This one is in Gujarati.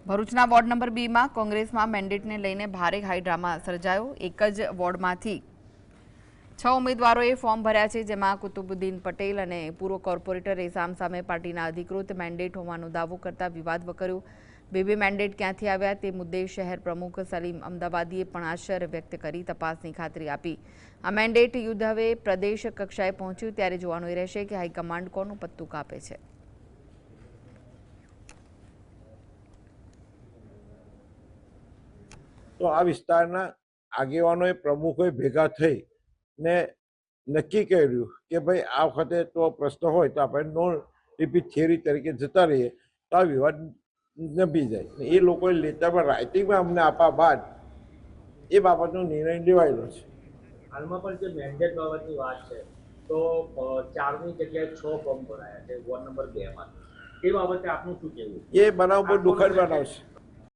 ભરૂચના વોર્ડ નંબર 2 માં કોંગ્રેસમાં મેન્ડેટને લઈને ભારે હાઈ ડ્રામા સર્જાયો। એક જ વોર્ડમાંથી 6 ઉમેદવારોએ ફોર્મ ભર્યા છે, જેમાં કુતુબુદ્દીન પટેલ અને પૂર્વ કોર્પોરેટરે સામસામે પાર્ટીના અધિકૃત મેન્ડેટ હોવાનો દાવો કરતા વિવાદ વકર્યો। બે મેન્ડેટ ક્યાંથી આવ્યા તે મુદ્દે શહેર પ્રમુખ સલીમ અમદાવાદીએ પણ આશ્ચર્ય વ્યક્ત કરી તપાસની ખાતરી આપી। આ મેન્ડેટ યુદ્ધ હવે પ્રદેશ કક્ષાએ પહોંચ્યું ત્યારે જોવાનું એ રહેશે કે હાઈકમાન્ડ કોનું પત્તું કાપે છે। તો આ વિસ્તારના આગેવાનોએ પ્રમુખોએ ભેગા થઈ ને નક્કી કર્યું કે ભાઈ આ વખતે તો પ્રશ્ન હોય તો આપણે નો રિપીટ થિયરી તરીકે જતા રહીએ તો આ વિવાદ નભી જાય। એ લોકોએ લેટરમાં રાઇટિંગમાં અમને આપ્યા બાદ એ બાબતનો નિર્ણય લેવાયેલો છે। હાલમાં પણ જે મેન્ડેટ બાબતની વાત છે તો 4ની જગ્યાએ 6 ફોર્મ ભરાયા છે વોર્ડ નંબર 2 માં। એ બાબતે આપનું શું કહેવું? એ બનાવ બહુ દુઃખદ બનાવ છે।